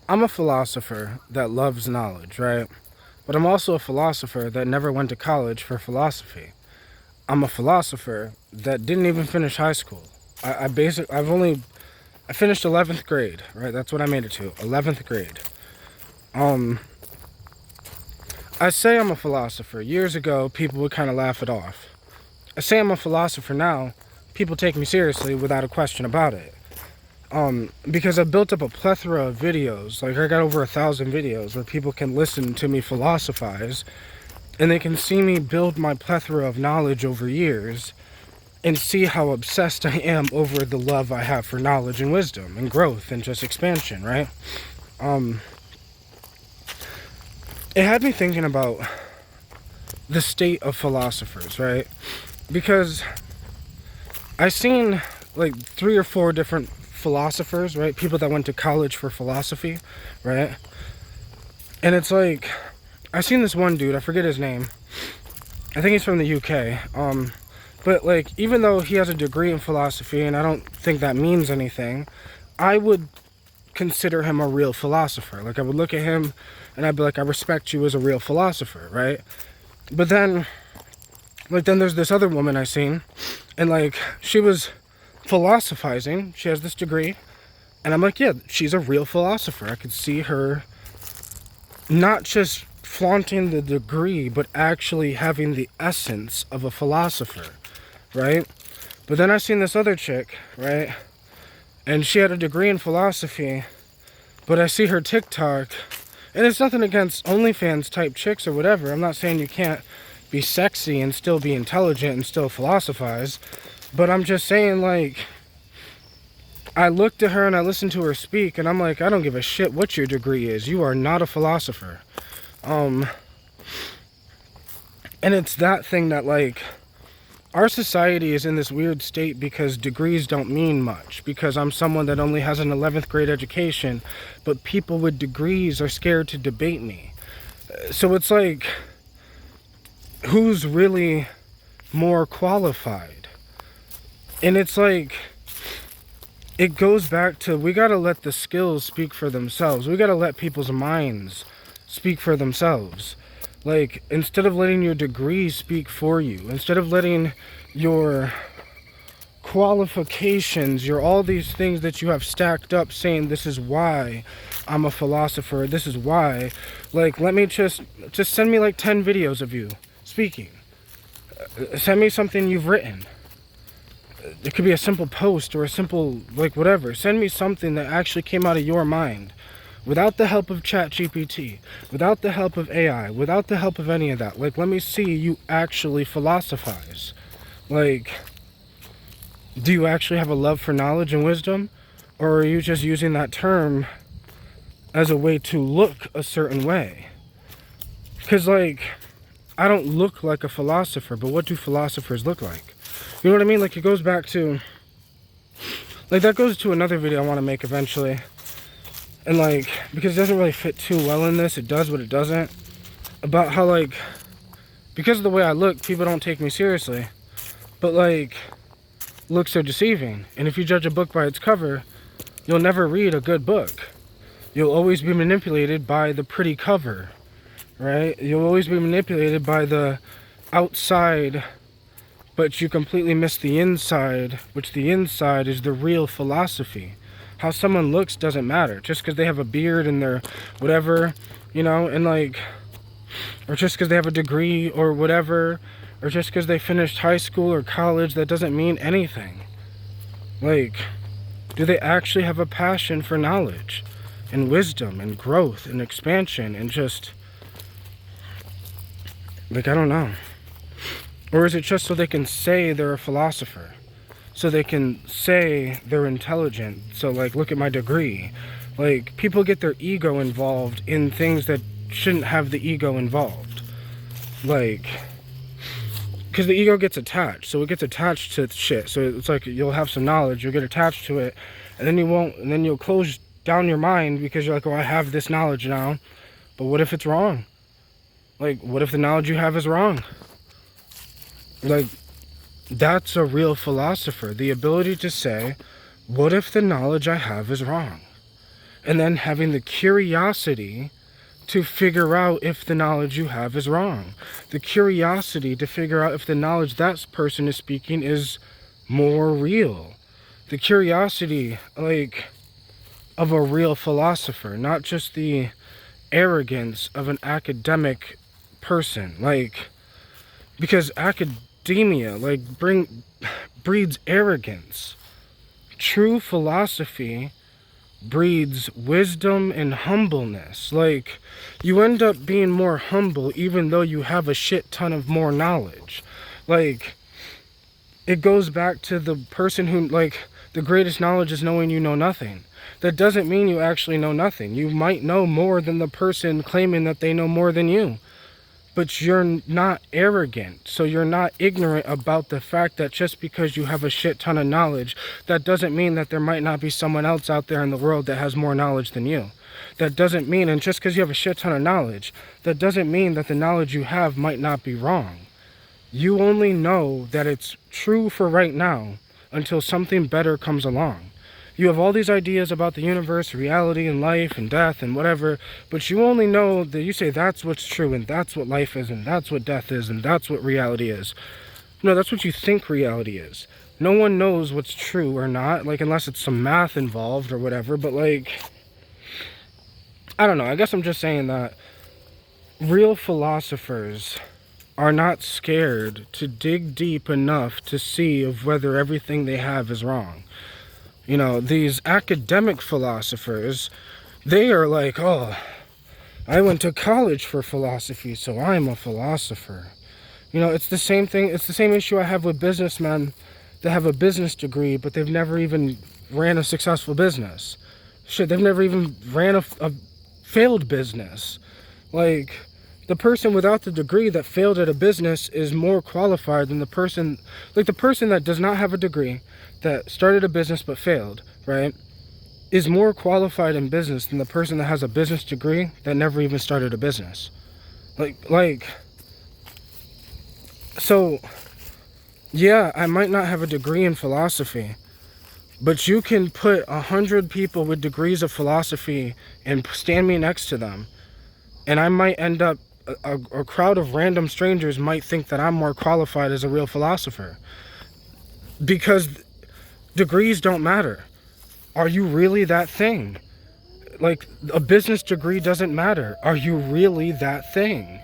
I'm a philosopher that loves knowledge, right? But I'm also a philosopher that never went to college for philosophy. I'm a philosopher that didn't even finish high school. I finished 11th grade, right? That's what I made it to, 11th grade. Um, I say I'm a philosopher. Years ago, people would kind of laugh it off. I say I'm a philosopher now, people take me seriously without a question about it. Because I built up a plethora of videos. Like, I got over 1,000 videos where people can listen to me philosophize, and they can see me build my plethora of knowledge over years and see how obsessed I am over the love I have for knowledge and wisdom and growth and just expansion, right? Um, it had me thinking about the state of philosophers, right? Because I seen like 3 or 4 different philosophers, right? People that went to college for philosophy, right? And it's like, I seen this one dude, I forget his name. I think he's from the UK. But like, even though he has a degree in philosophy, and I don't think that means anything, I would consider him a real philosopher. Like, I would look at him and I'd be like, I respect you as a real philosopher, right? But then, then there's this other woman I seen, and like, she was philosophizing. She has this degree, and I'm like, yeah, she's a real philosopher. I could see her not just flaunting the degree, but actually having the essence of a philosopher, right? But then I seen this other chick, right? And she had a degree in philosophy, but I see her TikTok, and it's nothing against OnlyFans type chicks or whatever. I'm not saying you can't be sexy and still be intelligent and still philosophize, but I'm just saying, like, I looked at her and I listened to her speak, and I'm like, I don't give a shit what your degree is. You are not a philosopher. And it's that thing that, like, our society is in this weird state because degrees don't mean much. Because I'm someone that only has an 11th grade education, but people with degrees are scared to debate me. So it's like, who's really more qualified? And it's like, it goes back to, we gotta let the skills speak for themselves. We gotta let people's minds speak for themselves. Like, instead of letting your degree speak for you, instead of letting your qualifications, your all these things that you have stacked up saying, this is why I'm a philosopher, this is why, like, let me just send me like 10 videos of you speaking. Send me something you've written. It could be a simple post or a simple, like, whatever. Send me something that actually came out of your mind, without the help of ChatGPT, without the help of AI, without the help of any of that. Like, let me see you actually philosophize. Like, do you actually have a love for knowledge and wisdom? Or are you just using that term as a way to look a certain way? Because, like, I don't look like a philosopher, but what do philosophers look like? You know what I mean? Like, it goes back to, like, that goes to another video I want to make eventually. And, like, because it doesn't really fit too well in this, it does, but it doesn't. About how, like, because of the way I look, people don't take me seriously. But, like, looks are deceiving. And if you judge a book by its cover, you'll never read a good book. You'll always be manipulated by the pretty cover, right? You'll always be manipulated by the outside, but you completely miss the inside, which the inside is the real philosophy. How someone looks doesn't matter. Just because they have a beard and they're whatever, you know, and like, or just because they have a degree or whatever, or just because they finished high school or college, that doesn't mean anything. Like, do they actually have a passion for knowledge and wisdom and growth and expansion and just, like, I don't know. Or is it just so they can say they're a philosopher? So they can say they're intelligent. So, like, look at my degree. Like, people get their ego involved in things that shouldn't have the ego involved. Like, because the ego gets attached. So it gets attached to shit. So it's like, you'll have some knowledge, you'll get attached to it, and then you won't, and then you'll close down your mind because you're like, oh, I have this knowledge now. But what if it's wrong? Like, what if the knowledge you have is wrong? Like, that's a real philosopher. The ability to say, what if the knowledge I have is wrong? and then having the curiosity to figure out if the knowledge you have is wrong. The curiosity to figure out if the knowledge that person is speaking is more real. The curiosity, like, of a real philosopher, not just the arrogance of an academic person. Like, because academia, like, breeds arrogance. True philosophy breeds wisdom and humbleness. Like, you end up being more humble even though you have a shit ton of more knowledge. Like, it goes back to the person who, like, the greatest knowledge is knowing you know nothing. That doesn't mean you actually know nothing. You might know more than the person claiming that they know more than you. But you're not arrogant, so you're not ignorant about the fact that just because you have a shit ton of knowledge, that doesn't mean that there might not be someone else out there in the world that has more knowledge than you. That doesn't mean, and just because you have a shit ton of knowledge, that doesn't mean that the knowledge you have might not be wrong. You only know that it's true for right now until something better comes along. You have all these ideas about the universe, reality, and life, and death, and whatever, but you only know that you say that's what's true, and that's what life is, and that's what death is, and that's what reality is. No, that's what you think reality is. No one knows what's true or not, like, unless it's some math involved or whatever, but, like, I don't know, I guess I'm just saying that real philosophers are not scared to dig deep enough to see of whether everything they have is wrong. You know, these academic philosophers, they are like, oh, I went to college for philosophy, so I'm a philosopher. You know, it's the same thing, it's the same issue I have with businessmen that have a business degree, but they've never even ran a successful business. Shit, they've never even ran a failed business. Like, the person without the degree that failed at a business is more qualified than the person, like the person that does not have a degree, that started a business but failed, right, is more qualified in business than the person that has a business degree that never even started a business. So, yeah, I might not have a degree in philosophy, but you can put 100 people with degrees of philosophy and stand me next to them, and I might end up, a crowd of random strangers might think that I'm more qualified as a real philosopher. Because degrees don't matter. Are you really that thing? Like, a business degree doesn't matter. Are you really that thing?